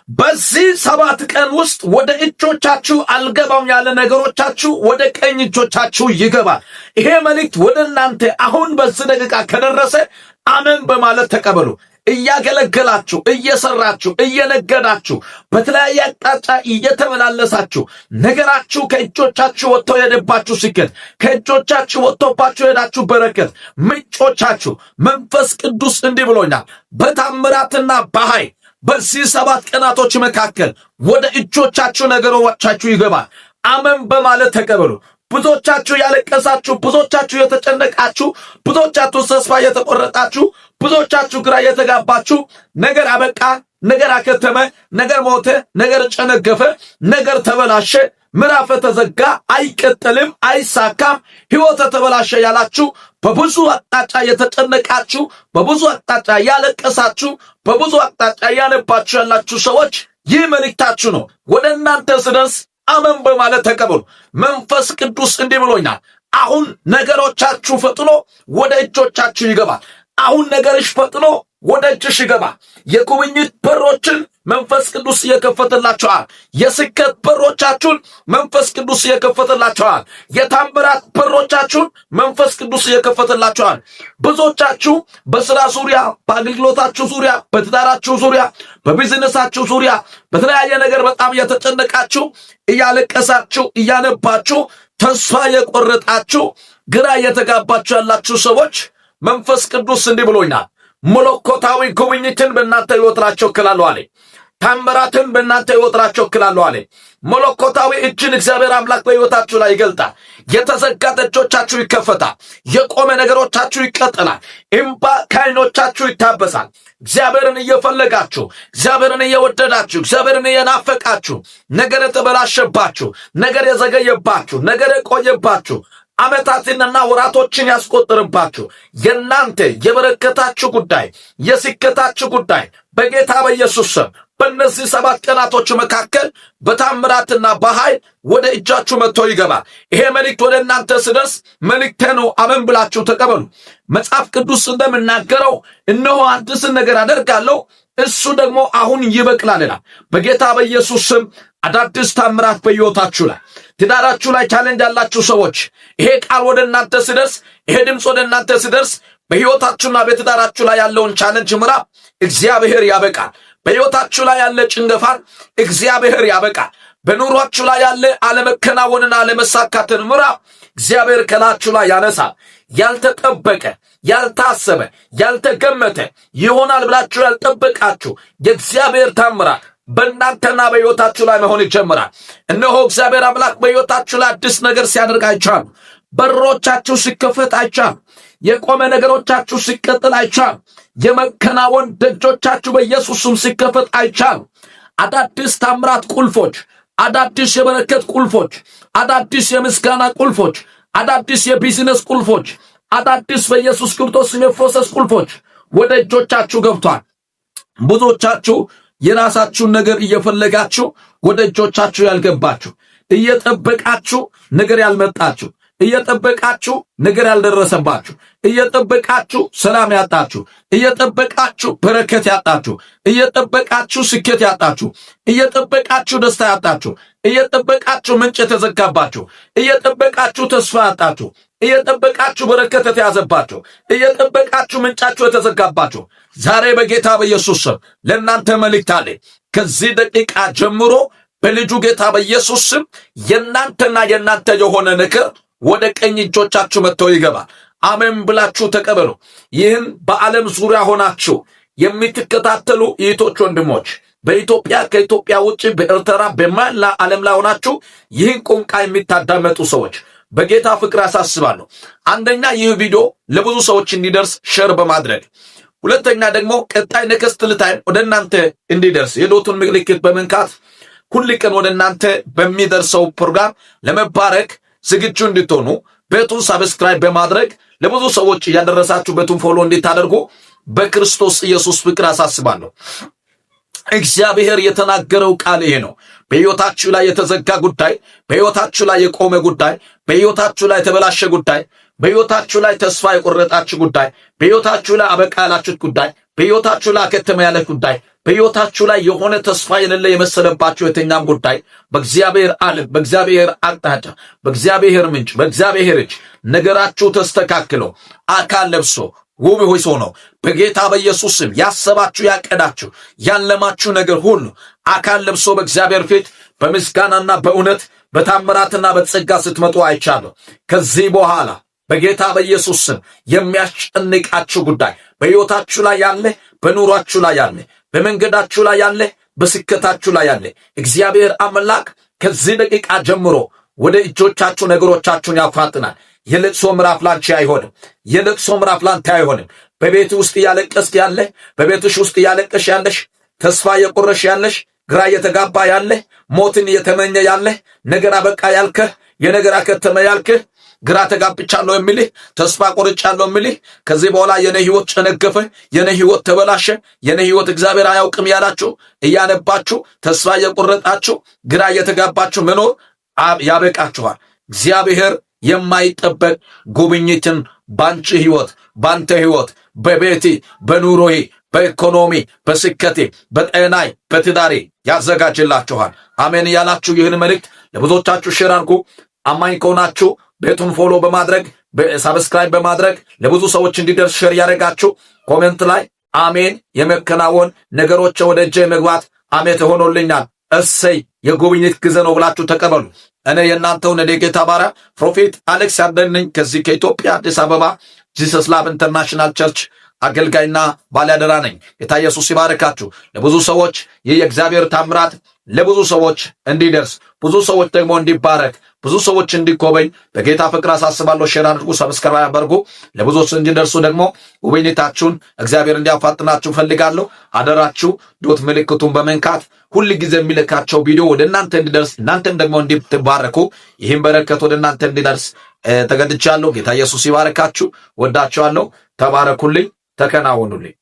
በዚህ 7 ቀን ውስጥ ወደ እጆቻችሁ አልገባም ያለ ነገሮቻችሁ ወደ ቀኝ እጆቻችሁ ይገባል። ይሄ መልእክት ወደ እናንተ አሁን በዚህ ደቂቃ ከደረሰ አሜን በማለት ተቀበሉ። እያገለገላችሁ እየሰራችሁ እየነገዳችሁ በተለያየ አቅጣጫ እየተመላለሳችሁ ነገራችሁ ከእጆቻችሁ ወጥቶ የሄደባችሁ ስኬት፣ ከእጆቻችሁ ወጥቶባችሁ የሄዳችሁ በረከት ምንጮቻችሁ መንፈስ ቅዱስ እንዲህ ብሎኛል፣ በታምራትና በኃይል በዚህ 7 ቀናቶች መካከል ወደ እጆቻችሁ ነገሮቻችሁ ይገባል። አሜን በማለት ተቀበሉ። ብዙዎቻችሁ ያለቀሳችሁ፣ ብዙዎቻችሁ የተጨነቃችሁ፣ ብዙዎቻችሁ ተስፋ የተቆረጣችሁ፣ ብዙዎቻችሁ ግራ የተጋባችሁ ነገር አበቃ፣ ነገር አከተመ፣ ነገር ሞተ፣ ነገር ጨነገፈ፣ ነገር ተበላሸ፣ ምዕራፍ ተዘጋ፣ አይቀጥልም፣ አይሳካም፣ ሕይወት ተበላሸ ያላችሁ በብዙ አቅጣጫ የተጨነቃችሁ፣ በብዙ አቅጣጫ ያለቀሳችሁ፣ በብዙ አቅጣጫ ያነባችሁ ያላችሁ ሰዎች ይህ መልእክታችሁ ነው። ወደ እናንተ ስደርስ አሜን በማለት ተቀበሉ። መንፈስ ቅዱስ እንዲህ ብሎኛል፣ አሁን ነገሮቻችሁ ፈጥኖ ወደ እጆቻችሁ ይገባል። አሁን ነገርሽ ፈጥኖ ወደ እጅሽ ይገባል። የጉብኝት በሮችን መንፈስ ቅዱስ እየከፈተላችኋል። የስኬት በሮቻችሁን መንፈስ ቅዱስ እየከፈተላችኋል። የታምራት በሮቻችሁን መንፈስ ቅዱስ እየከፈተላችኋል። ብዙዎቻችሁ በስራ ዙሪያ፣ በአገልግሎታችሁ ዙሪያ፣ በትዳራችሁ ዙሪያ፣ በቢዝነሳችሁ ዙሪያ በተለያየ ነገር በጣም እየተጨነቃችሁ፣ እያለቀሳችሁ፣ እያነባችሁ፣ ተስፋ የቆረጣችሁ፣ ግራ እየተጋባችሁ ያላችሁ ሰዎች መንፈስ ቅዱስ እንዲህ ብሎኛል፣ መለኮታዊ ጉብኝትን በእናንተ ሕይወት ላይ እወክላለሁ አለ። ታምራትን በእናንተ ሕይወት ላይ እወክላለሁ አለ። መለኮታዊ እጅን እግዚአብሔር አምላክ በሕይወታችሁ ላይ ይገልጣል። የተዘጋ ደጆቻችሁ ይከፈታል። የቆመ ነገሮቻችሁ ይቀጥላል። እምባ ከዓይኖቻችሁ ይታበሳል። እግዚአብሔርን እየፈለጋችሁ፣ እግዚአብሔርን እየወደዳችሁ፣ እግዚአብሔርን እየናፈቃችሁ ነገር የተበላሸባችሁ፣ ነገር የዘገየባችሁ፣ ነገር የቆየባችሁ ዓመታትንና ወራቶችን ያስቆጥርባችሁ የናንተ የበረከታችሁ ጉዳይ፣ የስኬታችሁ ጉዳይ በጌታ በኢየሱስ ስም በእነዚህ 7 ቀናቶች መካከል በታምራትና በኃይል ወደ እጃችሁ መጥቶ ይገባል። ይሄ መልእክት ወደ እናንተ ስደርስ መልእክቴ ነው፣ አሜን ብላችሁ ተቀበሉ። መጽሐፍ ቅዱስ እንደምናገረው እነሆ አዲስን ነገር አደርጋለሁ፣ እሱ ደግሞ አሁን ይበቅላል ይላል። በጌታ በኢየሱስ ስም አዳዲስ ታምራት በሕይወታችሁ ላይ፣ ትዳራችሁ ላይ ቻሌንጅ ያላችሁ ሰዎች ይሄ ቃል ወደ እናንተ ሲደርስ፣ ይሄ ድምፅ ወደ እናንተ ሲደርስ በሕይወታችሁና በትዳራችሁ ላይ ያለውን ቻሌንጅ ምዕራፍ እግዚአብሔር ያበቃል። በሕይወታችሁ ላይ ያለ ጭንገፋን እግዚአብሔር ያበቃል። በኑሯችሁ ላይ ያለ አለመከናወንና አለመሳካትን ምዕራፍ እግዚአብሔር ከላችሁ ላይ ያነሳል። ያልተጠበቀ፣ ያልታሰበ፣ ያልተገመተ ይሆናል ብላችሁ ያልጠበቃችሁ የእግዚአብሔር ታምራት በእናንተና በሕይወታችሁ ላይ መሆን ይጀምራል። እነሆ እግዚአብሔር አምላክ በሕይወታችሁ ላይ አዲስ ነገር ሲያደርግ አይቻሉ። በሮቻችሁ ሲከፈት አይቻሉ። የቆመ ነገሮቻችሁ ሲቀጥል አይቻሉ። የመከናወን ደጆቻችሁ በኢየሱስም ሲከፈት አይቻሉ። አዳዲስ ታምራት ቁልፎች፣ አዳዲስ የበረከት ቁልፎች፣ አዳዲስ የምስጋና ቁልፎች፣ አዳዲስ የቢዝነስ ቁልፎች፣ አዳዲስ በኢየሱስ ክርስቶስ የፕሮሰስ ቁልፎች ወደ እጆቻችሁ ገብቷል። ብዙዎቻችሁ የራሳችሁን ነገር እየፈለጋችሁ ወደ እጆቻችሁ ያልገባችሁ፣ እየጠበቃችሁ ነገር ያልመጣችሁ፣ እየጠበቃችሁ ነገር ያልደረሰባችሁ፣ እየጠበቃችሁ ሰላም ያጣችሁ፣ እየጠበቃችሁ በረከት ያጣችሁ፣ እየጠበቃችሁ ስኬት ያጣችሁ፣ እየጠበቃችሁ ደስታ ያጣችሁ፣ እየጠበቃችሁ ምንጭ የተዘጋባችሁ፣ እየጠበቃችሁ ተስፋ ያጣችሁ፣ እየጠበቃችሁ በረከት የተያዘባችሁ፣ እየጠበቃችሁ ምንጫችሁ የተዘጋባችሁ ዛሬ በጌታ በኢየሱስ ስም ለእናንተ መልእክት አለ። ከዚህ ደቂቃ ጀምሮ በልጁ ጌታ በኢየሱስ ስም የእናንተና የእናንተ የሆነ ነገር ወደ ቀኝ እጆቻችሁ መጥቶ ይገባል። አሜን ብላችሁ ተቀበሉ። ይህን በዓለም ዙሪያ ሆናችሁ የምትከታተሉ እህቶች፣ ወንድሞች በኢትዮጵያ፣ ከኢትዮጵያ ውጭ፣ በኤርትራ፣ በመላ ዓለም ላይ ሆናችሁ ይህን ቋንቋ የሚታዳመጡ ሰዎች በጌታ ፍቅር አሳስባለሁ። አንደኛ ይህ ቪዲዮ ለብዙ ሰዎች እንዲደርስ ሼር በማድረግ፣ ሁለተኛ ደግሞ ቀጣይ ኔክስት ታይም ወደ እናንተ እንዲደርስ የዶቱን ምልክት በመንካት ሁሉ ቀን ወደ እናንተ በሚደርሰው ፕሮግራም ለመባረክ ዝግጁ እንድትሆኑ ቤቱን ሰብስክራይብ በማድረግ ለብዙ ሰዎች ያደረሳችሁ ቤቱን ፎሎ እንድታደርጉ በክርስቶስ ኢየሱስ ፍቅር አሳስባለሁ። እግዚአብሔር የተናገረው ቃል ይሄ ነው። በሕይወታችሁ ላይ የተዘጋ ጉዳይ፣ በሕይወታችሁ ላይ የቆመ ጉዳይ፣ በሕይወታችሁ ላይ የተበላሸ ጉዳይ፣ በሕይወታችሁ ላይ ተስፋ የቆረጣችሁ ጉዳይ፣ በሕይወታችሁ ላይ አበቃ ያላችሁት ጉዳይ፣ በሕይወታችሁ ላይ አከተመ ያለ ጉዳይ በሕይወታችሁ ላይ የሆነ ተስፋ የሌለ የመሰለባችሁ የትኛም ጉዳይ በእግዚአብሔር ዓለም፣ በእግዚአብሔር አቅጣጫ፣ በእግዚአብሔር ምንጭ፣ በእግዚአብሔር እጅ ነገራችሁ ተስተካክሎ አካል ለብሶ ውብ ሆኖ ነው በጌታ በኢየሱስ ስም ያሰባችሁ ያቀዳችሁ ያለማችሁ ነገር ሁሉ አካል ለብሶ በእግዚአብሔር ፊት በምስጋናና በእውነት በታምራትና በጸጋ ስትመጡ አይቻለሁ። ከዚህ በኋላ በጌታ በኢየሱስ ስም የሚያስጨንቃችሁ ጉዳይ በሕይወታችሁ ላይ ያለ፣ በኑሯችሁ ላይ ያለ፣ በመንገዳችሁ ላይ ያለ፣ በስኬታችሁ ላይ ያለ እግዚአብሔር አምላክ ከዚህ ደቂቃ ጀምሮ ወደ እጆቻችሁ ነገሮቻችሁን ያፋጥናል። የለቅሶ ምዕራፍ ላንቺ አይሆንም። የለቅሶ ምዕራፍ ላንተ አይሆንም። በቤት ውስጥ ያለቀስክ ያለ፣ በቤትሽ ውስጥ ያለቀሽ ያለሽ፣ ተስፋ የቆረሽ ያለሽ፣ ግራ የተጋባ ያለ፣ ሞትን የተመኘ ያለ፣ ነገር አበቃ ያልከህ፣ የነገር አከተመ ያልከህ፣ ግራ ተጋብቻለሁ የሚልህ፣ ተስፋ ቆርጫለሁ የሚልህ፣ ከዚህ በኋላ የኔ ህይወት ጨነገፈ፣ የኔ ህይወት ተበላሸ፣ የኔ ህይወት እግዚአብሔር አያውቅም ያላችሁ እያነባችሁ ተስፋ የቆረጣችሁ ግራ የተጋባችሁ መኖር ያበቃችኋል። እግዚአብሔር የማይጠበቅ ጉብኝትን ባንቺ ህይወት፣ ባንተ ህይወት፣ በቤቴ፣ በኑሮዬ፣ በኢኮኖሚ፣ በስኬቴ፣ በጤናዬ፣ በትዳሬ ያዘጋጅላችኋል። አሜን ያላችሁ ይህን መልእክት ለብዙዎቻችሁ ሼር አድርጉ። አማኝ ከሆናችሁ ቤቱን ፎሎ በማድረግ ሰብስክራይብ በማድረግ ለብዙ ሰዎች እንዲደርስ ሼር ያደርጋችሁ። ኮሜንት ላይ አሜን የመከናወን ነገሮች ወደ እጄ መግባት አሜን ሆኖልኛል፣ እሰይ የጉብኝት ጊዜ ነው ብላችሁ ተቀበሉ። እኔ የእናንተው ጌታ ባሪያ ፕሮፌት አሌክስ ያደን ነኝ ከዚህ ከኢትዮጵያ አዲስ አበባ ጂሰስ ላቭ ኢንተርናሽናል ቸርች አገልጋይና ባለአደራ ነኝ። ጌታ ኢየሱስ ይባርካችሁ። ለብዙ ሰዎች ይህ የእግዚአብሔር ታምራት ለብዙ ሰዎች እንዲደርስ፣ ብዙ ሰዎች ደግሞ እንዲባረክ፣ ብዙ ሰዎች እንዲጎበኝ በጌታ ፍቅር አሳስባለሁ። ሼር አድርጉ፣ ሰብስክራይብ አድርጉ። ለብዙዎች እንዲደርሱ ደግሞ ጉብኝታችሁን እግዚአብሔር እንዲያፋጥናችሁ ፈልጋለሁ። አደራችሁ ዶት ምልክቱን በመንካት ሁል ጊዜ የሚልካቸው ቪዲዮ ወደ እናንተ እንዲደርስ፣ እናንተም ደግሞ እንድትባረኩ፣ ይህም በረከት ወደ እናንተ እንዲደርስ ተገድቻለሁ። ጌታ ኢየሱስ ይባርካችሁ። ወዳችኋለሁ። ተባረኩልኝ፣ ተከናወኑልኝ።